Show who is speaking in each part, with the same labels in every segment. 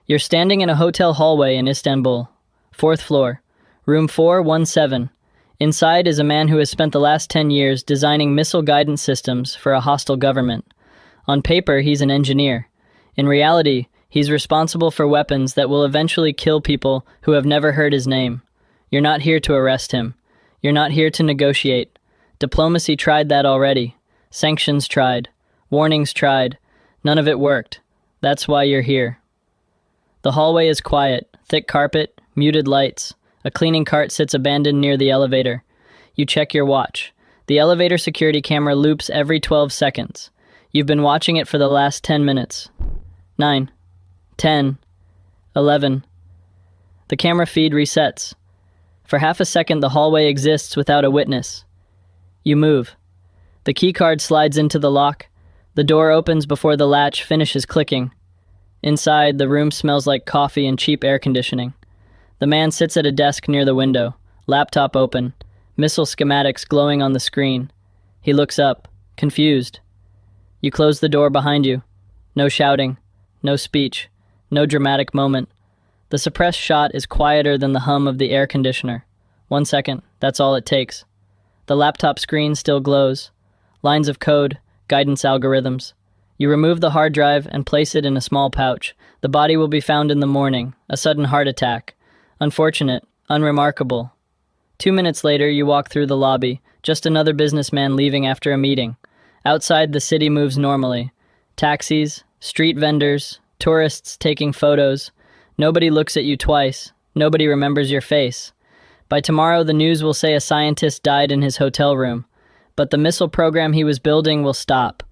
Speaker 1: You're standing in a hotel hallway in Istanbul. Fourth floor. Room 417. Inside is a man who has spent the last 10 years designing missile guidance systems for a hostile government. On paper, he's an engineer. In reality, he's responsible for weapons that will eventually kill people who have never heard his name. You're not here to arrest him. You're not here to negotiate. Diplomacy tried that already. Sanctions tried. Warnings tried. None of it worked. That's why you're here. The hallway is quiet, thick carpet, muted lights. A cleaning cart sits abandoned near the elevator. You check your watch. The elevator security camera loops every 12 seconds. You've been watching it for the last 10 minutes. 9, 10, 11. The camera feed resets. For half a second, the hallway exists without a witness. You move. The keycard slides into the lock. The door opens before the latch finishes clicking. Inside, the room smells like coffee and cheap air conditioning. The man sits at a desk near the window, laptop open, missile schematics glowing on the screen. He looks up, confused. You close the door behind you. No shouting, no speech, no dramatic moment. The suppressed shot is quieter than the hum of the air conditioner. 1 second, that's all it takes. The laptop screen still glows. Lines of code, guidance algorithms. You remove the hard drive and place it in a small pouch. The body will be found in the morning, a sudden heart attack. Unfortunate, unremarkable. 2 minutes later, you walk through the lobby, just another businessman leaving after a meeting. Outside, the city moves normally. Taxis, street vendors, tourists taking photos. Nobody looks at you twice. Nobody remembers your face. By tomorrow, the news will say a scientist died in his hotel room. But the missile program he was building will stop.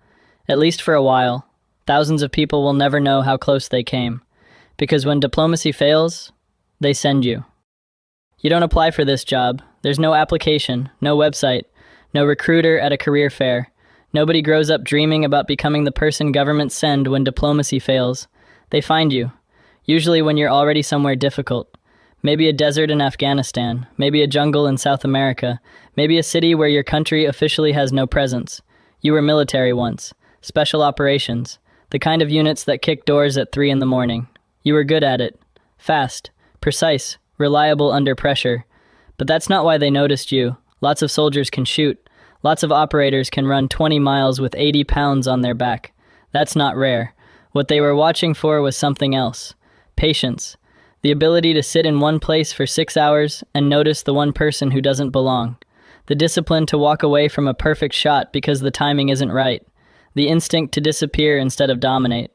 Speaker 1: At least for a while. Thousands of people will never know how close they came. Because when diplomacy fails, they send you. You don't apply for this job. There's no application, no website, no recruiter at a career fair. Nobody grows up dreaming about becoming the person governments send when diplomacy fails. They find you. Usually when you're already somewhere difficult. Maybe a desert in Afghanistan, maybe a jungle in South America, maybe a city where your country officially has no presence. You were military once. Special operations, the kind of units that kick doors at 3 in the morning. You were good at it. Fast, precise, reliable under pressure. But that's not why they noticed you. Lots of soldiers can shoot. Lots of operators can run 20 miles with 80 pounds on their back. That's not rare. What they were watching for was something else. Patience. The ability to sit in one place for 6 hours and notice the one person who doesn't belong. The discipline to walk away from a perfect shot because the timing isn't right. The instinct to disappear instead of dominate.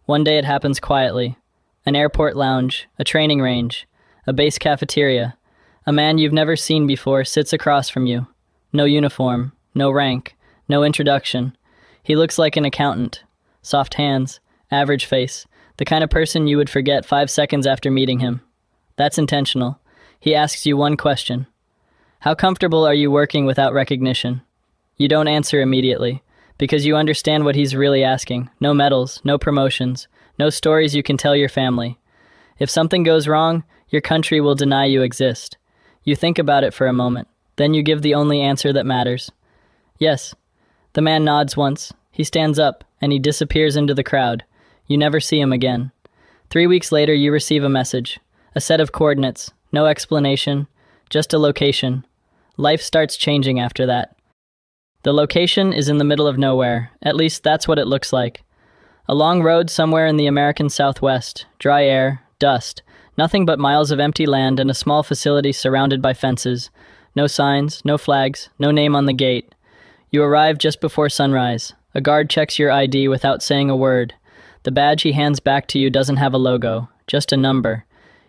Speaker 1: One day it happens quietly. An airport lounge, a training range, a base cafeteria. A man you've never seen before sits across from you. No uniform, no rank, no introduction. He looks like an accountant. Soft hands, average face, the kind of person you would forget 5 seconds after meeting him. That's intentional. He asks you one question. How comfortable are you working without recognition? You don't answer immediately. Because you understand what he's really asking. No medals, no promotions, no stories you can tell your family. If something goes wrong, your country will deny you exist. You think about it for a moment. Then you give the only answer that matters. Yes. The man nods once. He stands up, and he disappears into the crowd. You never see him again. 3 weeks later, you receive a message. A set of coordinates. No explanation. Just a location. Life starts changing after that. The location is in the middle of nowhere. At least that's what it looks like. A long road somewhere in the American Southwest. Dry air, dust, nothing but miles of empty land and a small facility surrounded by fences. No signs, no flags, no name on the gate. You arrive just before sunrise. A guard checks your ID without saying a word. The badge he hands back to you doesn't have a logo, just a number.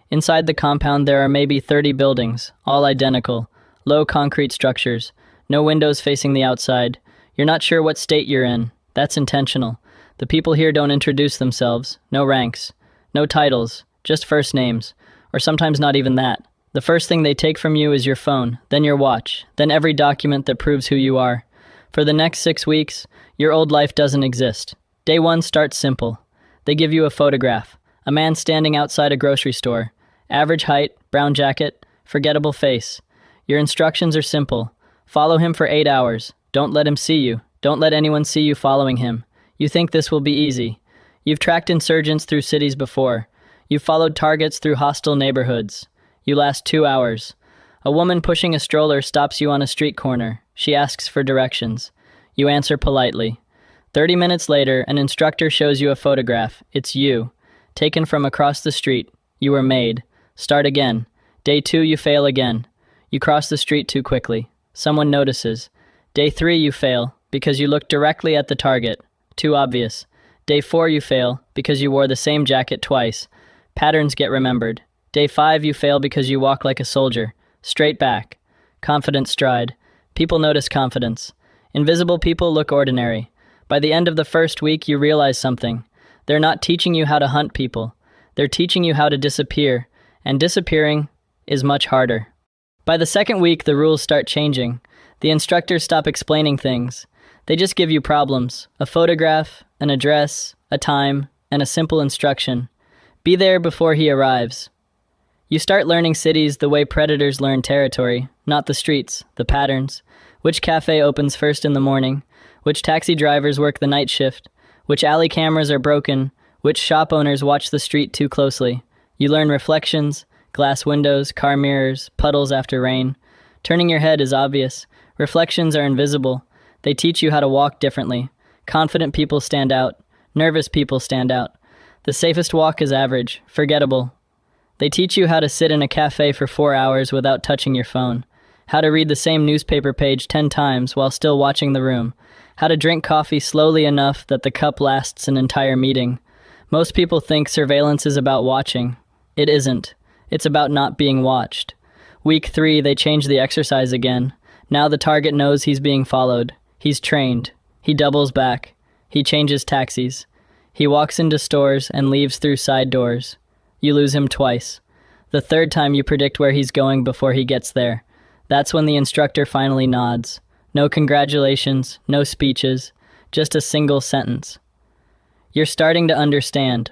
Speaker 1: Inside the compound there are maybe 30 buildings, all identical. Low concrete structures. No windows facing the outside. You're not sure what state you're in. That's intentional. The people here don't introduce themselves. No ranks. No titles. Just first names. Or sometimes not even that. The first thing they take from you is your phone, then your watch, then every document that proves who you are. For the next 6 weeks, your old life doesn't exist. Day 1 starts simple. They give you a photograph. A man standing outside a grocery store. Average height, brown jacket, forgettable face. Your instructions are simple. Follow him for 8 hours. Don't let him see you. Don't let anyone see you following him. You think this will be easy. You've tracked insurgents through cities before. You followed targets through hostile neighborhoods. You last 2 hours. A woman pushing a stroller stops you on a street corner. She asks for directions. You answer politely. 30 minutes later, an instructor shows you a photograph. It's you. Taken from across the street. You were made. Start again. Day 2, you fail again. You cross the street too quickly. Someone notices. Day 3, you fail, because you looked directly at the target. Too obvious. Day 4, you fail, because you wore the same jacket twice. Patterns get remembered. Day 5, you fail because you walk like a soldier. Straight back. Confident stride. People notice confidence. Invisible people look ordinary. By the end of the first week, you realize something. They're not teaching you how to hunt people. They're teaching you how to disappear, and disappearing is much harder. By the second week, the rules start changing. The instructors stop explaining things. They just give you problems, a photograph, an address, a time, and a simple instruction. Be there before he arrives. You start learning cities the way predators learn territory, not the streets, the patterns. Which cafe opens first in the morning? Which taxi drivers work the night shift? Which alley cameras are broken? Which shop owners watch the street too closely? You learn reflections, glass windows, car mirrors, puddles after rain. Turning your head is obvious. Reflections are invisible. They teach you how to walk differently. Confident people stand out. Nervous people stand out. The safest walk is average, forgettable. They teach you how to sit in a cafe for 4 hours without touching your phone. How to read the same newspaper page 10 times while still watching the room. How to drink coffee slowly enough that the cup lasts an entire meeting. Most people think surveillance is about watching. It isn't. It's about not being watched. Week 3, they change the exercise again. Now the target knows he's being followed. He's trained. He doubles back. He changes taxis. He walks into stores and leaves through side doors. You lose him twice. The third time you predict where he's going before he gets there. That's when the instructor finally nods. No congratulations, no speeches, just a single sentence. You're starting to understand.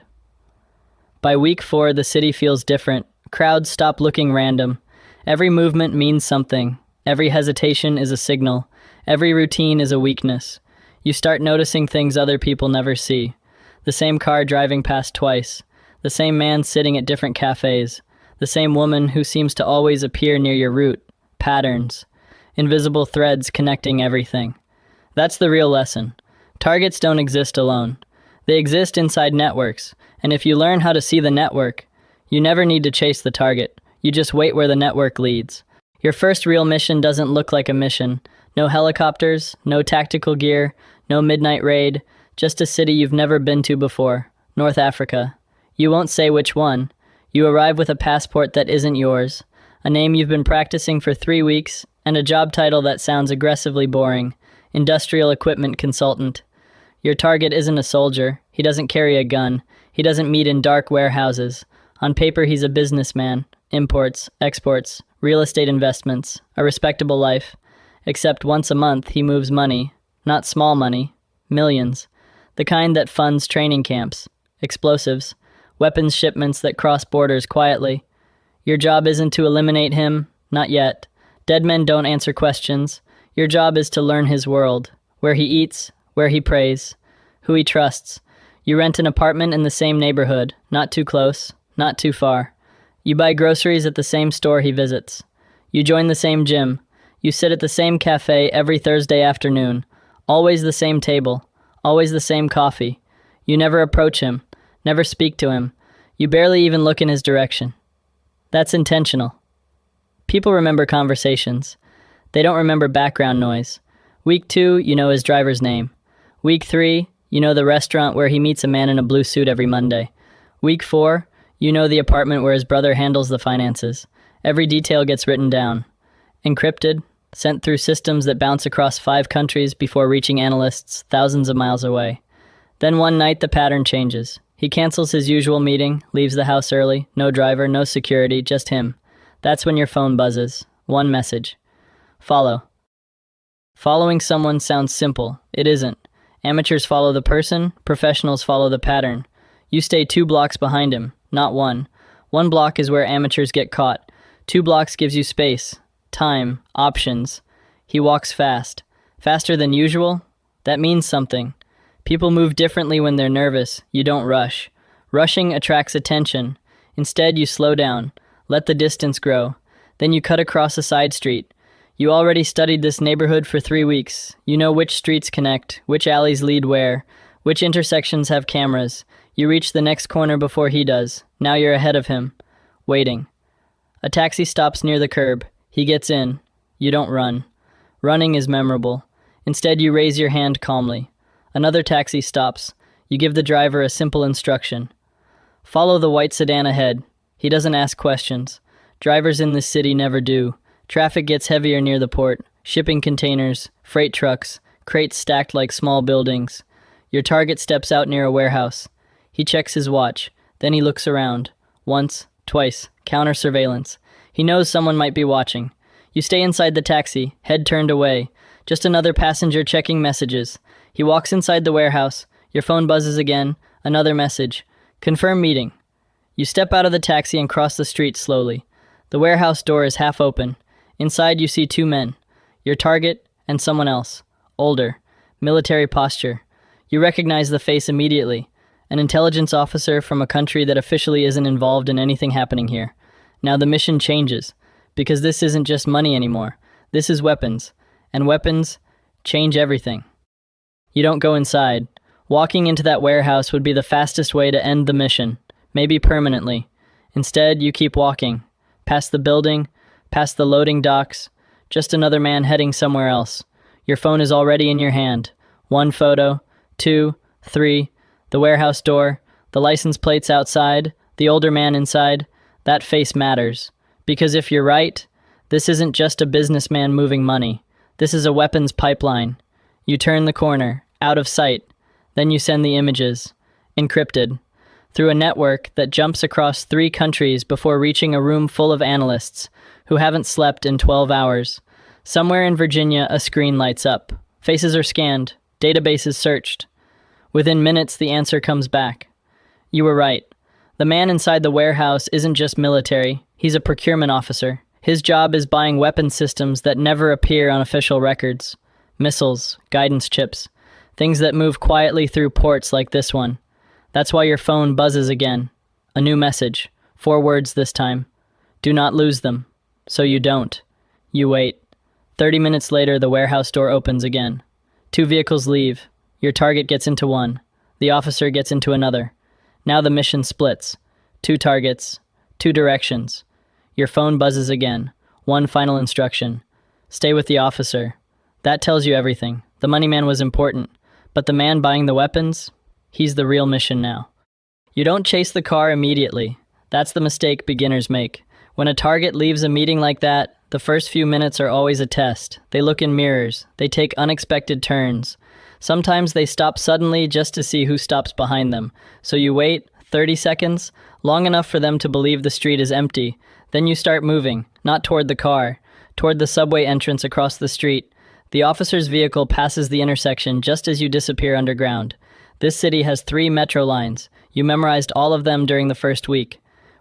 Speaker 1: By week 4, the city feels different. Crowds stop looking random. Every movement means something. Every hesitation is a signal. Every routine is a weakness. You start noticing things other people never see. The same car driving past twice. The same man sitting at different cafes. The same woman who seems to always appear near your route. Patterns. Invisible threads connecting everything. That's the real lesson. Targets don't exist alone. They exist inside networks, and if you learn how to see the network, you never need to chase the target. You just wait where the network leads. Your first real mission doesn't look like a mission. No helicopters, no tactical gear, no midnight raid, just a city you've never been to before, North Africa. You won't say which one. You arrive with a passport that isn't yours, a name you've been practicing for 3 weeks, and a job title that sounds aggressively boring, industrial equipment consultant. Your target isn't a soldier. He doesn't carry a gun. He doesn't meet in dark warehouses. On paper, he's a businessman. Imports, exports, real estate investments, a respectable life. Except once a month, he moves money. Not small money. Millions. The kind that funds training camps, explosives, weapons shipments that cross borders quietly. Your job isn't to eliminate him. Not yet. Dead men don't answer questions. Your job is to learn his world. Where he eats, where he prays, who he trusts. You rent an apartment in the same neighborhood, not too close, not too far. You buy groceries at the same store he visits. You join the same gym. You sit at the same cafe every Thursday afternoon. Always the same table. Always the same coffee. You never approach him. Never speak to him. You barely even look in his direction. That's intentional. People remember conversations. They don't remember background noise. Week 2, you know his driver's name. Week 3, you know the restaurant where he meets a man in a blue suit every Monday. Week 4, you know the apartment where his brother handles the finances. Every detail gets written down. Encrypted, sent through systems that bounce across 5 countries before reaching analysts thousands of miles away. Then one night the pattern changes. He cancels his usual meeting, leaves the house early, no driver, no security, just him. That's when your phone buzzes. One message. Follow. Following someone sounds simple. It isn't. Amateurs follow the person, professionals follow the pattern. You stay 2 blocks behind him, not 1. 1 block is where amateurs get caught. 2 blocks gives you space, time, options. He walks fast. Faster than usual? That means something. People move differently when they're nervous. You don't rush. Rushing attracts attention. Instead, you slow down, let the distance grow. Then you cut across a side street. You already studied this neighborhood for 3 weeks. You know which streets connect, which alleys lead where, which intersections have cameras. You reach the next corner before he does. Now you're ahead of him, waiting. A taxi stops near the curb. He gets in. You don't run. Running is memorable. Instead, you raise your hand calmly. Another taxi stops. You give the driver a simple instruction. Follow the white sedan ahead. He doesn't ask questions. Drivers in this city never do. Traffic gets heavier near the port. Shipping containers, freight trucks, crates stacked like small buildings. Your target steps out near a warehouse. He checks his watch. Then he looks around. Once, twice. Counter surveillance. He knows someone might be watching. You stay inside the taxi, head turned away. Just another passenger checking messages. He walks inside the warehouse. Your phone buzzes again. Another message. Confirm meeting. You step out of the taxi and cross the street slowly. The warehouse door is half open. Inside you see 2 men. Your target and someone else. Older. Military posture. You recognize the face immediately. An intelligence officer from a country that officially isn't involved in anything happening here. Now the mission changes, because this isn't just money anymore. This is weapons. And weapons change everything. You don't go inside. Walking into that warehouse would be the fastest way to end the mission, maybe permanently. Instead, you keep walking. Past the building, past the loading docks, just another man heading somewhere else. Your phone is already in your hand. 1 photo, 2, 3, the warehouse door, the license plates outside, the older man inside. That face matters. Because if you're right, this isn't just a businessman moving money. This is a weapons pipeline. You turn the corner, out of sight. Then you send the images, encrypted, through a network that jumps across 3 countries before reaching a room full of analysts who haven't slept in 12 hours. Somewhere in Virginia, a screen lights up. Faces are scanned, databases searched. Within minutes, the answer comes back. You were right. The man inside the warehouse isn't just military. He's a procurement officer. His job is buying weapon systems that never appear on official records. Missiles, guidance chips, things that move quietly through ports like this one. That's why your phone buzzes again. A new message. 4 words this time. Do not lose them. So you don't. You wait. 30 minutes later, the warehouse door opens again. 2 vehicles leave. Your target gets into one. The officer gets into another. Now the mission splits. 2 targets, 2 directions. Your phone buzzes again. 1 final instruction. Stay with the officer. That tells you everything. The money man was important. But the man buying the weapons, he's the real mission now. You don't chase the car immediately. That's the mistake beginners make. When a target leaves a meeting like that, the first few minutes are always a test. They look in mirrors. They take unexpected turns. Sometimes they stop suddenly just to see who stops behind them. So you wait 30 seconds, long enough for them to believe the street is empty. Then you start moving, not toward the car, toward the subway entrance across the street. The officer's vehicle passes the intersection just as you disappear underground. This city has 3 metro lines. You memorized all of them during the first week.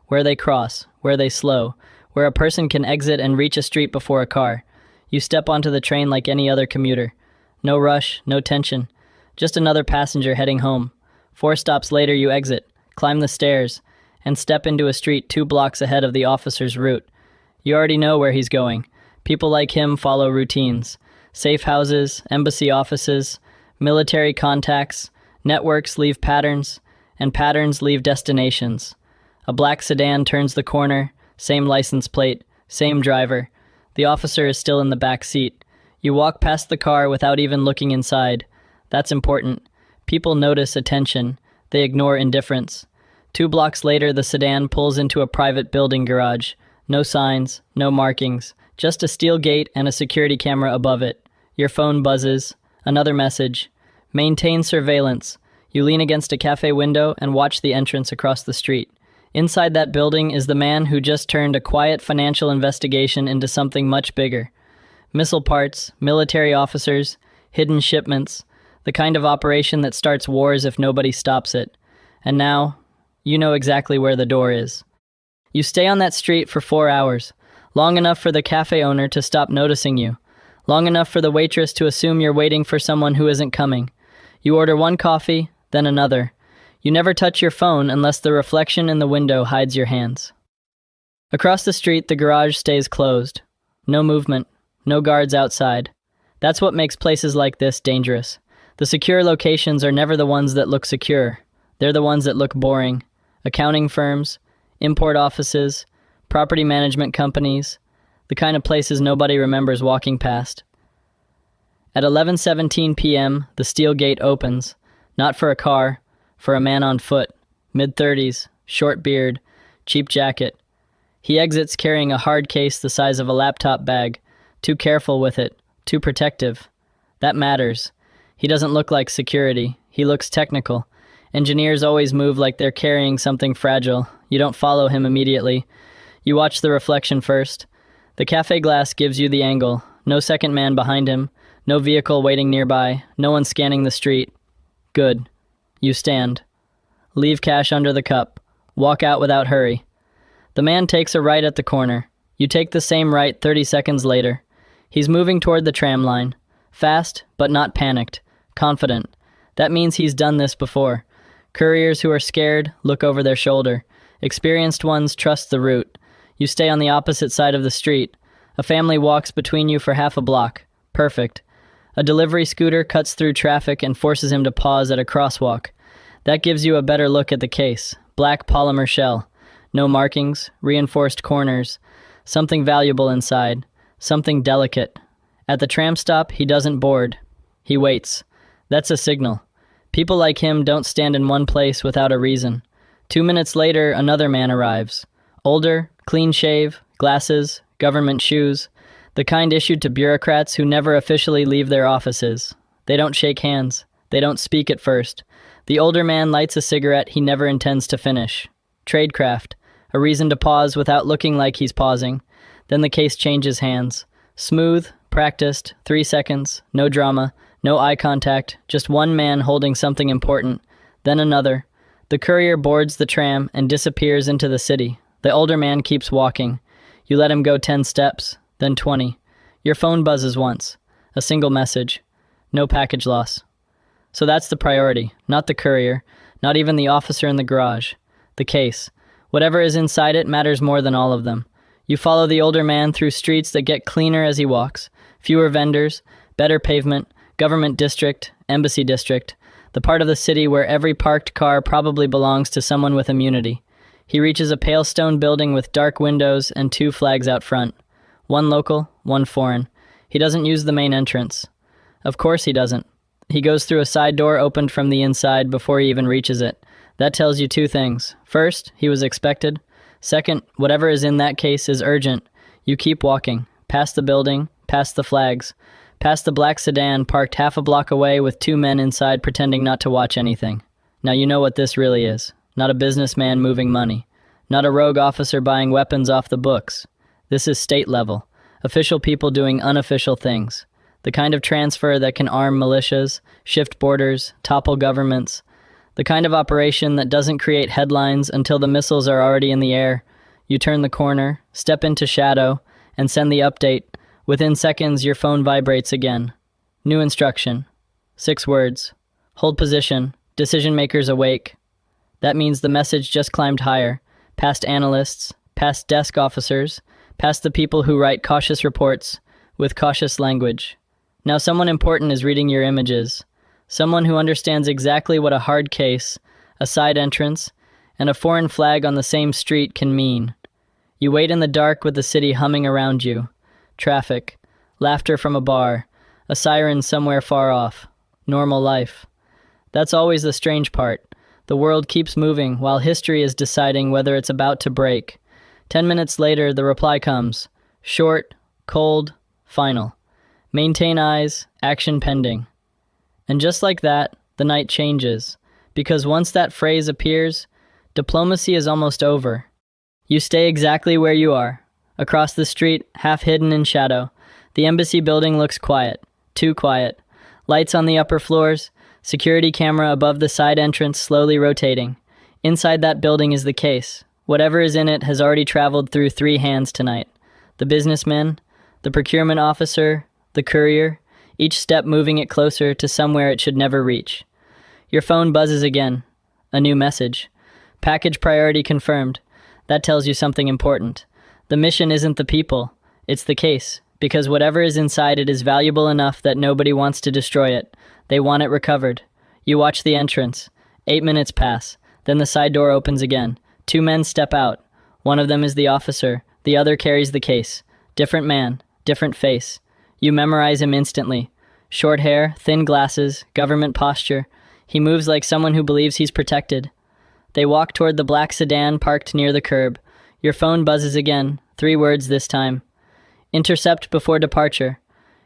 Speaker 1: Where they cross, where they slow, where a person can exit and reach a street before a car. You step onto the train like any other commuter. No rush, no tension. Just another passenger heading home. 4 stops later you exit, climb the stairs, and step into a street 2 blocks ahead of the officer's route. You already know where he's going. People like him follow routines. Safe houses, embassy offices, military contacts, networks leave patterns, and patterns leave destinations. A black sedan turns the corner, same license plate, same driver. The officer is still in the back seat. You walk past the car without even looking inside. That's important. People notice attention. They ignore indifference. 2 blocks later, the sedan pulls into a private building garage. No signs, no markings, just a steel gate and a security camera above it. Your phone buzzes. Another message. Maintain surveillance. You lean against a cafe window and watch the entrance across the street. Inside that building is the man who just turned a quiet financial investigation into something much bigger. Missile parts, military officers, hidden shipments, the kind of operation that starts wars if nobody stops it. And now, you know exactly where the door is. You stay on that street for 4 hours, long enough for the cafe owner to stop noticing you, long enough for the waitress to assume you're waiting for someone who isn't coming. You order 1 coffee, then another. You never touch your phone unless the reflection in the window hides your hands. Across the street, the garage stays closed. No movement, no guards outside. That's what makes places like this dangerous. The secure locations are never the ones that look secure. They're the ones that look boring. Accounting firms, import offices, property management companies, the kind of places nobody remembers walking past. At 11:17 p.m., the steel gate opens, not for a car, for a man on foot, mid-30s, short beard, cheap jacket. He exits carrying a hard case the size of a laptop bag, too careful with it, too protective. That matters. He doesn't look like security. He looks technical. Engineers always move like they're carrying something fragile. You don't follow him immediately. You watch the reflection first. The cafe glass gives you the angle. No second man behind him. No vehicle waiting nearby. No one scanning the street. Good. You stand. Leave cash under the cup. Walk out without hurry. The man takes a right at the corner. You take the same right 30 seconds later. He's moving toward the tram line. Fast, but not panicked. Confident. That means he's done this before. Couriers who are scared look over their shoulder. Experienced ones trust the route. You stay on the opposite side of the street. A family walks between you for half a block. Perfect. A delivery scooter cuts through traffic and forces him to pause at a crosswalk. That gives you a better look at the case. Black polymer shell. No markings, reinforced corners. Something valuable inside. Something delicate. At the tram stop, he doesn't board. He waits. That's a signal. People like him don't stand in one place without a reason. 2 minutes later, another man arrives. Older, clean shave, glasses, government shoes. The kind issued to bureaucrats who never officially leave their offices. They don't shake hands. They don't speak at first. The older man lights a cigarette he never intends to finish. Tradecraft. A reason to pause without looking like he's pausing. Then the case changes hands. Smooth, practiced, 3 seconds, no drama, no eye contact, just one man holding something important. Then another. The courier boards the tram and disappears into the city. The older man keeps walking. You let him go 10 steps, then 20. Your phone buzzes once. A single message. No package loss. So that's the priority, not the courier, not even the officer in the garage. The case. Whatever is inside it matters more than all of them. You follow the older man through streets that get cleaner as he walks. Fewer vendors, better pavement, government district, embassy district, the part of the city where every parked car probably belongs to someone with immunity. He reaches a pale stone building with dark windows and 2 flags out front. One local, one foreign. He doesn't use the main entrance. Of course he doesn't. He goes through a side door opened from the inside before he even reaches it. That tells you 2 things. First, he was expected. Second, whatever is in that case is urgent. You keep walking, past the building, past the flags, past the black sedan parked half a block away with 2 men inside pretending not to watch anything. Now you know what this really is. Not a businessman moving money. Not a rogue officer buying weapons off the books. This is state level. Official people doing unofficial things. The kind of transfer that can arm militias, shift borders, topple governments. The kind of operation that doesn't create headlines until the missiles are already in the air. You turn the corner, step into shadow, and send the update. Within seconds, your phone vibrates again. New instruction. 6 words. Hold position. Decision makers awake. That means the message just climbed higher. Past analysts, past desk officers, past the people who write cautious reports with cautious language. Now someone important is reading your images. Someone who understands exactly what a hard case, a side entrance, and a foreign flag on the same street can mean. You wait in the dark with the city humming around you. Traffic, laughter from a bar, a siren somewhere far off. Normal life. That's always the strange part. The world keeps moving while history is deciding whether it's about to break. 10 minutes later, the reply comes. Short, cold, final. Maintain eyes, action pending. And just like that, the night changes. Because once that phrase appears, diplomacy is almost over. You stay exactly where you are. Across the street, half hidden in shadow. The embassy building looks quiet. Too quiet. Lights on the upper floors. Security camera above the side entrance slowly rotating. Inside that building is the case. Whatever is in it has already traveled through 3 hands tonight. The businessman, the procurement officer, the courier, each step moving it closer to somewhere it should never reach. Your phone buzzes again. A new message. Package priority confirmed. That tells you something important. The mission isn't the people, it's the case, because whatever is inside it is valuable enough that nobody wants to destroy it. They want it recovered. You watch the entrance. 8 minutes pass. Then the side door opens again. 2 men step out. One of them is the officer. The other carries the case. Different man, different face. You memorize him instantly. Short hair, thin glasses, government posture. He moves like someone who believes he's protected. They walk toward the black sedan parked near the curb. Your phone buzzes again. 3 words this time. Intercept before departure.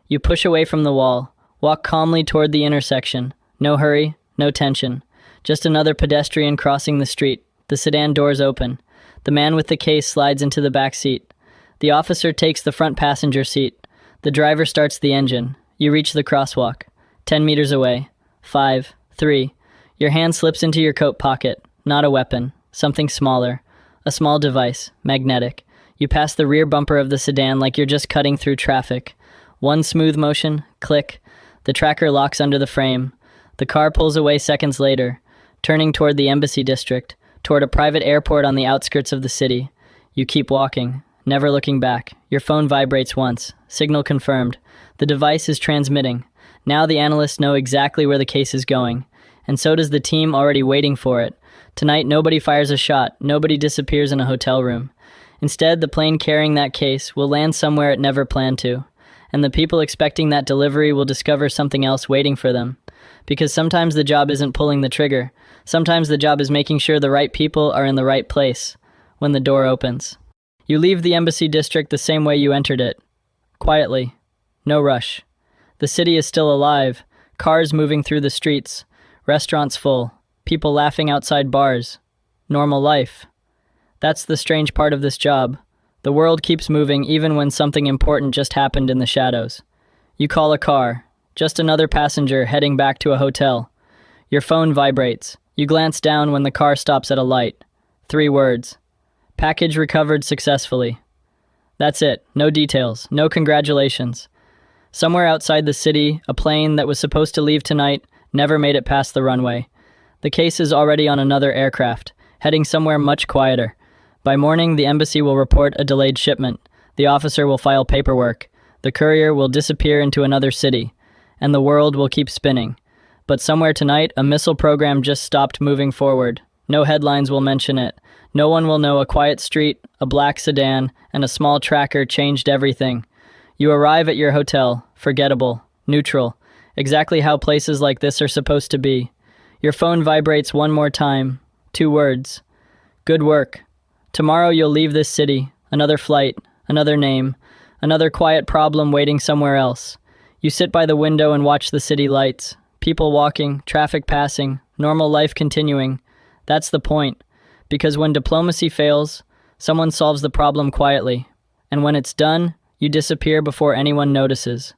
Speaker 1: You push away from the wall. Walk calmly toward the intersection. No hurry, no tension. Just another pedestrian crossing the street. The sedan doors open. The man with the case slides into the back seat. The officer takes the front passenger seat. The driver starts the engine. You reach the crosswalk. 10 meters away. 5, 3. Your hand slips into your coat pocket. Not a weapon. Something smaller. A small device. Magnetic. You pass the rear bumper of the sedan like you're just cutting through traffic. One smooth motion. Click. The tracker locks under the frame. The car pulls away seconds later, turning toward the embassy district, toward a private airport on the outskirts of the city. You keep walking, never looking back. Your phone vibrates once. Signal confirmed. The device is transmitting. Now the analysts know exactly where the case is going. And so does the team already waiting for it. Tonight, nobody fires a shot. Nobody disappears in a hotel room. Instead, the plane carrying that case will land somewhere it never planned to. And the people expecting that delivery will discover something else waiting for them. Because sometimes the job isn't pulling the trigger. Sometimes the job is making sure the right people are in the right place when the door opens. You leave the embassy district the same way you entered it. Quietly. No rush. The city is still alive. Cars moving through the streets. Restaurants full. People laughing outside bars. Normal life. That's the strange part of this job. The world keeps moving even when something important just happened in the shadows. You call a car. Just another passenger heading back to a hotel. Your phone vibrates. You glance down when the car stops at a light. 3 words. Package recovered successfully. That's it. No details. No congratulations. Somewhere outside the city, a plane that was supposed to leave tonight never made it past the runway. The case is already on another aircraft, heading somewhere much quieter. By morning, the embassy will report a delayed shipment. The officer will file paperwork. The courier will disappear into another city. And the world will keep spinning. But somewhere tonight, a missile program just stopped moving forward. No headlines will mention it. No one will know a quiet street, a black sedan, and a small tracker changed everything. You arrive at your hotel, forgettable, neutral, exactly how places like this are supposed to be. Your phone vibrates one more time. 2 words. Good work. Tomorrow you'll leave this city, another flight, another name, another quiet problem waiting somewhere else. You sit by the window and watch the city lights. People walking, traffic passing, normal life continuing. That's the point. Because when diplomacy fails, someone solves the problem quietly. And when it's done, you disappear before anyone notices.